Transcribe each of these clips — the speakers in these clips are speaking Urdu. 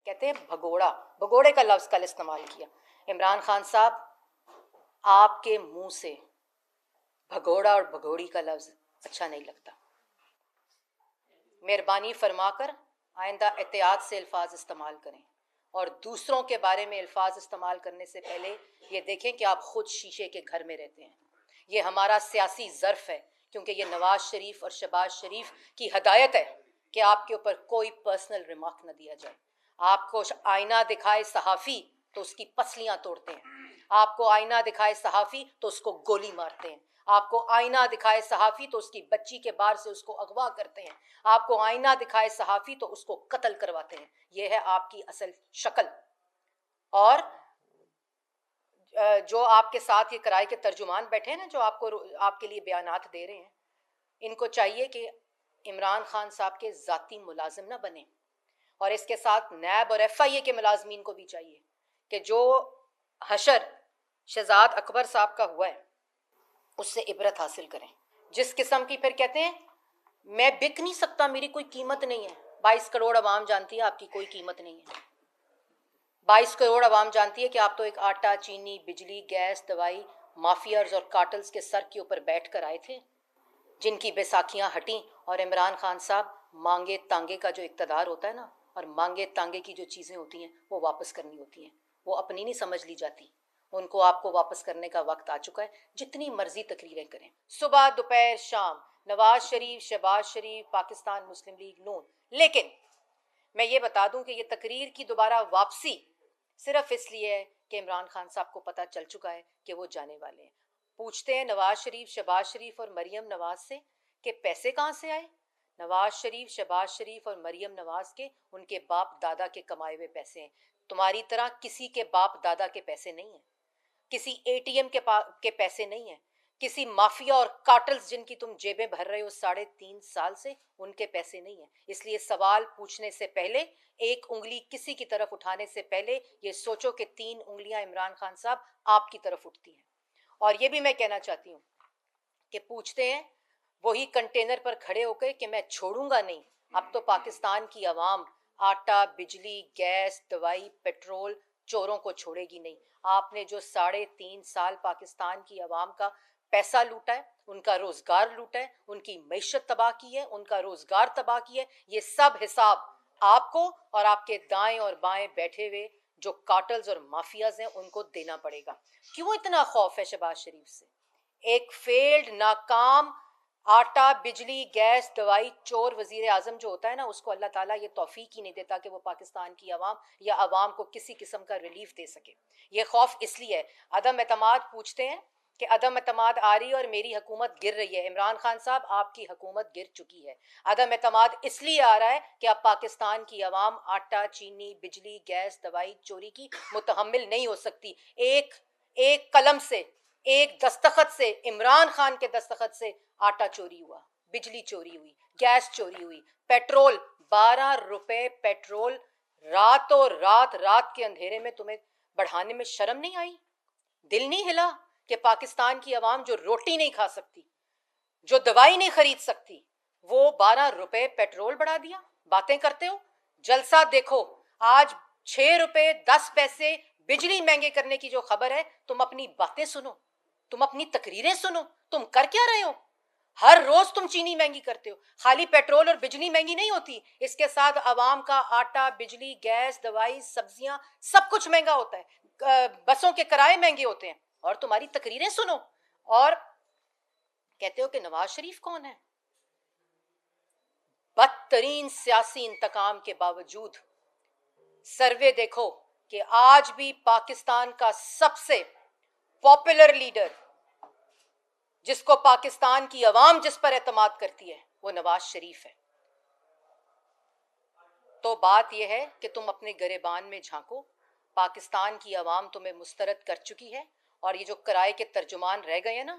کہتے ہیں بھگوڑا، بھگوڑے کا لفظ کل استعمال کیا۔ عمران خان صاحب، آپ کے منہ سے بھگوڑا اور بھگوڑی کا لفظ اچھا نہیں لگتا۔ مہربانی فرما کر آئندہ احتیاط سے الفاظ استعمال کریں، اور دوسروں کے بارے میں الفاظ استعمال کرنے سے پہلے یہ دیکھیں کہ آپ خود شیشے کے گھر میں رہتے ہیں۔ یہ ہمارا سیاسی ظرف ہے، کیونکہ یہ نواز شریف اور شہباز شریف کی ہدایت ہے کہ آپ کے اوپر کوئی پرسنل ریمارک نہ دیا جائے۔ آپ کو آئینہ دکھائے صحافی تو اس کی پسلیاں توڑتے ہیں، آپ کو آئینہ دکھائے صحافی تو اس کو گولی مارتے ہیں، آپ کو آئینہ دکھائے صحافی تو اس کی بچی کے بار سے اس کو اغوا کرتے ہیں، آپ کو آئینہ دکھائے صحافی تو اس کو قتل کرواتے ہیں۔ یہ ہے آپ کی اصل شکل۔ اور جو آپ کے ساتھ یہ کرائے کے ترجمان بیٹھے ہیں نا، جو آپ کے لیے بیانات دے رہے ہیں، ان کو چاہیے کہ عمران خان صاحب کے ذاتی ملازم نہ بنیں، اور اس کے ساتھ نیب اور ایف آئی اے کے ملازمین کو بھی چاہیے کہ جو حشر شہزاد اکبر صاحب کا ہوا ہے اس سے عبرت حاصل کریں۔ جس قسم کی پھر کہتے ہیں میں بک نہیں سکتا، میری کوئی قیمت نہیں ہے۔ 22 کروڑ عوام جانتی ہے آپ کی کوئی قیمت نہیں ہے۔ 22 کروڑ عوام جانتی ہے کہ آپ تو ایک آٹا، چینی، بجلی، گیس، دوائی مافیاز اور کارٹلز کے سر کے اوپر بیٹھ کر آئے تھے، جن کی بیساکھیاں ہٹیں، اور عمران خان صاحب مانگے تانگے کا جو اقتدار ہوتا ہے نا، اور مانگے تانگے کی جو چیزیں ہوتی ہیں وہ واپس کرنی ہوتی ہیں، وہ اپنی نہیں سمجھ لی جاتی، ان کو آپ کو واپس کرنے کا وقت آ چکا ہے۔ جتنی مرضی تقریریں کریں، صبح دوپہر شام، نواز شریف، شہباز شریف، پاکستان مسلم لیگ نون۔ لیکن میں یہ بتا دوں کہ یہ تقریر کی دوبارہ واپسی صرف اس لیے ہے کہ عمران خان صاحب کو پتہ چل چکا ہے کہ وہ جانے والے ہیں۔ پوچھتے ہیں نواز شریف، شہباز شریف اور مریم نواز سے کہ پیسے کہاں سے آئے؟ نواز شریف، شہباز شریف اور مریم نواز کے ان کے باپ دادا کے کمائے ہوئے پیسے ہیں۔ تمہاری طرح کسی کے باپ دادا کے پیسے نہیں ہیں، کسی اے ٹی ایم کے پیسے نہیں ہیں، کسی مافیا اور کارٹلز جن کی تم جیبیں بھر رہے ہو 3.5 سال سے، ان کے پیسے نہیں ہیں۔ اس لیے سوال پوچھنے سے پہلے، ایک انگلی کسی کی طرف اٹھانے سے پہلے یہ سوچو کہ 3 انگلیاں عمران خان صاحب آپ کی طرف اٹھتی ہیں۔ اور یہ بھی میں کہنا چاہتی ہوں کہ پوچھتے ہیں وہی کنٹینر پر کھڑے ہو کے کہ میں چھوڑوں گا نہیں۔ اب تو پاکستان کی عوام آٹا، بجلی، گیس، دوائی، پیٹرول چوروں کو چھوڑے گی نہیں۔ آپ نے جو 3.5 سال پاکستان کی عوام کا پیسہ لوٹا ہے، ان کا روزگار لوٹا ہے، ان کی معیشت تباہ کی ہے، ان کا روزگار تباہ کی ہے، یہ سب حساب آپ کو اور آپ کے دائیں اور بائیں بیٹھے ہوئے جو کارٹلز اور مافیاز ہیں ان کو دینا پڑے گا۔ کیوں اتنا خوف ہے شہباز شریف سے؟ ایک فیلڈ، ناکام آٹا، بجلی، گیس، دوائی چور وزیر اعظم جو ہوتا ہے نا، اس کو اللہ تعالیٰ یہ توفیق ہی نہیں دیتا کہ وہ پاکستان کی عوام یا عوام کو کسی قسم کا ریلیف دے سکے۔ یہ خوف اس لیے ہے۔ عدم اعتماد پوچھتے ہیں کہ عدم اعتماد آ رہی ہے اور میری حکومت گر رہی ہے۔ عمران خان صاحب، آپ کی حکومت گر چکی ہے۔ عدم اعتماد اس لیے آ رہا ہے کہ اب پاکستان کی عوام آٹا، چینی، بجلی، گیس، دوائی چوری کی متحمل نہیں ہو سکتی۔ ایک قلم سے، ایک دستخط سے، عمران خان کے دستخط سے آٹا چوری ہوا، بجلی چوری ہوئی، گیس چوری ہوئی، پیٹرول 12 روپے پیٹرول رات کے اندھیرے میں تمہیں بڑھانے میں شرم نہیں آئی؟ دل نہیں ہلا کہ پاکستان کی عوام جو روٹی نہیں کھا سکتی، جو دوائی نہیں خرید سکتی، وہ 12 روپے پیٹرول بڑھا دیا؟ باتیں کرتے ہو، جلسہ دیکھو۔ آج 6 روپے 10 پیسے بجلی مہنگے کرنے کی جو خبر ہے، تم اپنی باتیں سنو، تم اپنی تقریریں سنو، تم کر کیا رہے ہو؟ ہر روز تم چینی مہنگی کرتے ہو۔ خالی پیٹرول اور بجلی مہنگی نہیں ہوتی، اس کے ساتھ عوام کا آٹا، بجلی، گیس، دوائی، سبزیاں سب کچھ مہنگا ہوتا ہے، بسوں کے کرائے مہنگے ہوتے ہیں، اور تمہاری تقریریں سنو اور کہتے ہو کہ نواز شریف کون ہے؟ بدترین سیاسی انتقام کے باوجود سروے دیکھو کہ آج بھی پاکستان کا سب سے پاپولر لیڈر، جس کو پاکستان کی عوام جس پر اعتماد کرتی ہے، وہ نواز شریف ہے۔ تو بات یہ ہے کہ تم اپنے گریبان میں جھانکو۔ پاکستان کی عوام تمہیں مسترد کر چکی ہے، اور یہ جو کرائے کے ترجمان رہ گئے ہیں نا،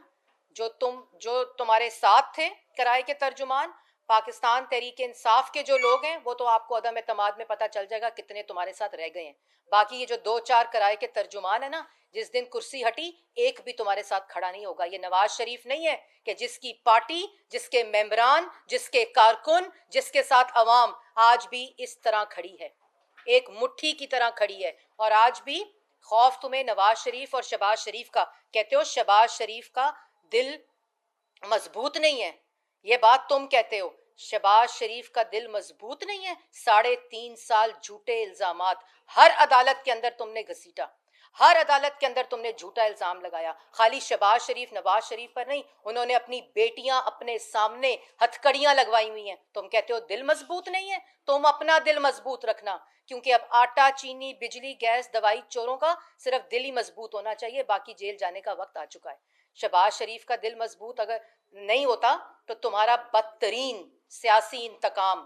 جو تمہارے ساتھ تھے کرائے کے ترجمان، پاکستان تحریک انصاف کے جو لوگ ہیں، وہ تو آپ کو عدم اعتماد میں پتہ چل جائے گا کتنے تمہارے ساتھ رہ گئے ہیں۔ باقی یہ جو 2-4 کرائے کے ترجمان ہیں نا، جس دن کرسی ہٹی ایک بھی تمہارے ساتھ کھڑا نہیں ہوگا۔ یہ نواز شریف نہیں ہے کہ جس کی پارٹی، جس کے ممبران، جس کے کارکن، جس کے ساتھ عوام آج بھی اس طرح کھڑی ہے۔ ایک مٹھی کی طرح کھڑی ہے. اور آج بھی خوف تمہیں نواز شریف اور شہباز شریف کا. کہتے ہو شہباز شریف کا دل مضبوط نہیں ہے, یہ بات تم کہتے ہو. شہباز شریف کا دل مضبوط نہیں ہے؟ 3.5 سال جھوٹے الزامات ہر عدالت کے اندر تم نے گھسیٹا, ہر عدالت کے اندر تم نے جھوٹا الزام لگایا. خالی شہباز شریف نواز شریف پر نہیں, انہوں نے اپنی بیٹیاں اپنے سامنے ہتھکڑیاں لگوائی ہوئی ہیں. تم کہتے ہو دل مضبوط نہیں ہے. تم اپنا دل مضبوط رکھنا, کیونکہ اب آٹا چینی بجلی گیس دوائی چوروں کا صرف دل ہی مضبوط ہونا چاہیے, باقی جیل جانے کا وقت آ چکا ہے. شہباز شریف کا دل مضبوط اگر نہیں ہوتا تو تمہارا بدترین سیاسی انتقام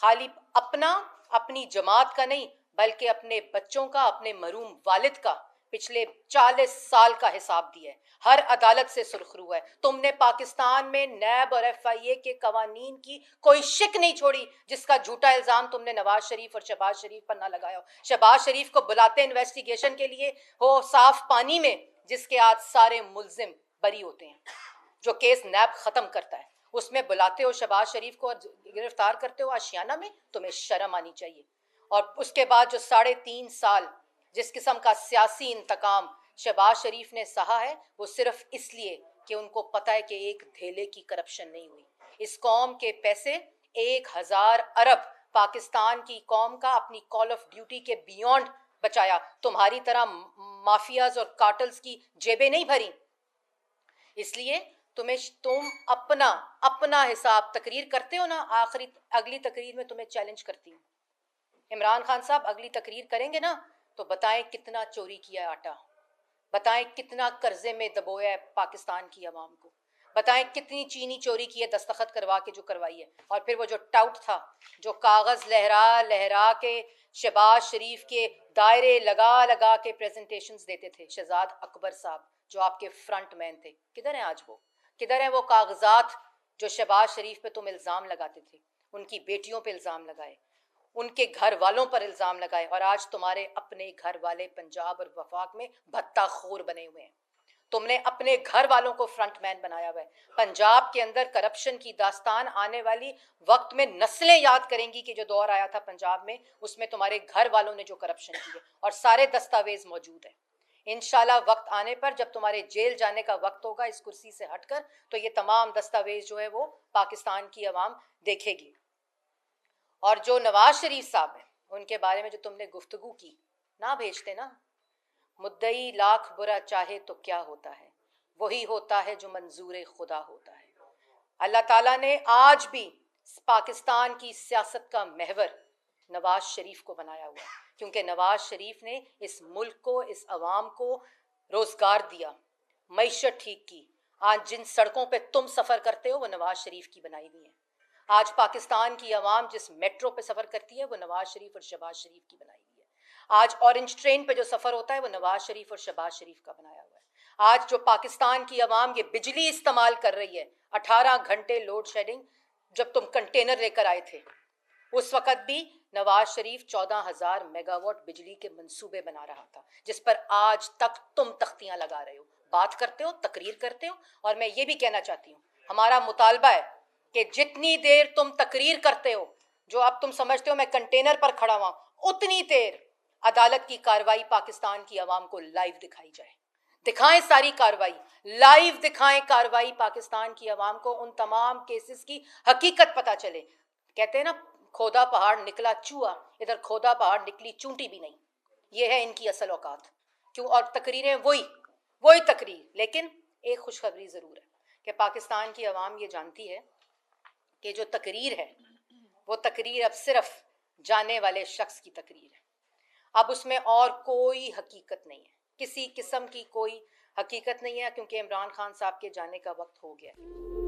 خالی اپنی جماعت کا نہیں بلکہ اپنے بچوں کا, اپنے محروم والد کا پچھلے 40 سال کا حساب دیا ہے. ہر عدالت سے سرخرو ہے. تم نے پاکستان میں نیب اور FIA کے قوانین کی کوئی شک نہیں چھوڑی جس کا جھوٹا الزام تم نے نواز شریف اور شہباز شریف پر نہ لگایا ہو. شہباز شریف کو بلاتے انویسٹیگیشن کے لیے ہو صاف پانی میں, جس کے آج سارے ملزم بری ہوتے ہیں, جو کیس نیب ختم کرتا ہے, اس میں بلاتے ہو شہباز شریف کو اور گرفتار کرتے ہو آشیانہ میں. تمہیں شرم آنی چاہیے. اور اس کے بعد جو 3.5 سال جس قسم کا سیاسی انتقام شہباز شریف نے سہا ہے, وہ صرف اس لیے کہ ان کو پتہ ہے کہ ایک دھیلے کی کرپشن نہیں ہوئی. اس قوم کے پیسے 1000 ارب پاکستان کی قوم کا اپنی کال آف ڈیوٹی کے بیونڈ بچایا. تمہاری طرح مافیاز اور کارٹلز کی جیبیں نہیں بھری. اس لیے تم اپنا حساب تقریر کرتے ہو نا, اگلی تقریر میں تمہیں چیلنج کرتی ہوں. عمران خان صاحب اگلی تقریر کریں گے نا تو بتائیں کتنا چوری کیا ہے آٹا, بتائیں کتنا قرضے میں دبویا ہے پاکستان کی عوام کو, بتائیں کتنی چینی چوری کی ہے دستخط کروا کے جو کروائی ہے. اور پھر وہ جو ٹاؤٹ تھا جو کاغذ لہرا لہرا کے شہباز شریف کے دائرے لگا کے پریزنٹیشنز دیتے تھے, شہزاد اکبر صاحب جو آپ کے فرنٹ مین تھے, کدھر ہیں آج وہ؟ کدھر ہیں وہ کاغذات جو شہباز شریف پہ تم الزام لگاتے تھے, ان کی بیٹیوں پہ الزام لگائے, ان کے گھر والوں پر الزام لگائے, اور آج تمہارے اپنے گھر والے پنجاب اور وفاق میں بھتہ خور بنے ہوئے ہیں. تم نے اپنے گھر والوں کو فرنٹ مین بنایا ہوا ہے. پنجاب کے اندر کرپشن کی داستان آنے والی وقت میں نسلیں یاد کریں گی کہ جو دور آیا تھا پنجاب میں, اس میں تمہارے گھر والوں نے جو کرپشن کی ہے, اور سارے دستاویز موجود ہیں. انشاءاللہ وقت آنے پر جب تمہارے جیل جانے کا وقت ہوگا اس کرسی سے ہٹ کر, تو یہ تمام دستاویز جو ہے وہ پاکستان کی عوام دیکھے گی. اور جو نواز شریف صاحب ہیں ان کے بارے میں جو تم نے گفتگو کی, نہ بھیجتے نا. مدعی لاکھ برا چاہے تو کیا ہوتا ہے, وہی ہوتا ہے جو منظور خدا ہوتا ہے. اللہ تعالیٰ نے آج بھی پاکستان کی سیاست کا محور نواز شریف کو بنایا ہوا ہے, کیونکہ نواز شریف نے اس ملک کو, اس عوام کو روزگار دیا, معیشت ٹھیک کی. آج جن سڑکوں پہ تم سفر کرتے ہو وہ نواز شریف کی بنائی ہوئی ہیں. آج پاکستان کی عوام جس میٹرو پہ سفر کرتی ہے وہ نواز شریف اور شہباز شریف کی بنائی ہوئی ہے. آج اورنج ٹرین پہ جو سفر ہوتا ہے وہ نواز شریف اور شہباز شریف کا بنایا ہوا ہے. آج جو پاکستان کی عوام یہ بجلی استعمال کر رہی ہے, 18 گھنٹے لوڈ شیڈنگ, جب تم کنٹینر لے کر آئے تھے اس وقت بھی نواز شریف 14,000 میگا واٹ بجلی کے منصوبے بنا رہا تھا, جس پر آج تک تم تختیاں لگا رہے ہو, بات کرتے ہو, تقریر کرتے ہو. اور میں یہ بھی کہنا چاہتی ہوں, ہمارا مطالبہ ہے کہ جتنی دیر تم تقریر کرتے ہو, جو اب تم سمجھتے ہو میں کنٹینر پر کھڑا ہوا, اتنی دیر عدالت کی کاروائی پاکستان کی عوام کو لائیو دکھائی جائے. دکھائیں ساری کاروائی, لائیو دکھائیں کاروائی پاکستان کی عوام کو, ان تمام کیسز کی حقیقت پتہ چلے. کہتے ہیں نا کھودا پہاڑ نکلا چوہا, ادھر کھودا پہاڑ نکلی چونٹی بھی نہیں. یہ ہے ان کی اصل اوقات. کیوں؟ اور تقریریں وہی تقریر. لیکن ایک خوشخبری ضرور ہے کہ پاکستان کی عوام یہ جانتی ہے کہ جو تقریر ہے وہ تقریر اب صرف جانے والے شخص کی تقریر ہے. اب اس میں اور کوئی حقیقت نہیں ہے, کسی قسم کی کوئی حقیقت نہیں ہے, کیونکہ عمران خان صاحب کے جانے کا وقت ہو گیا ہے.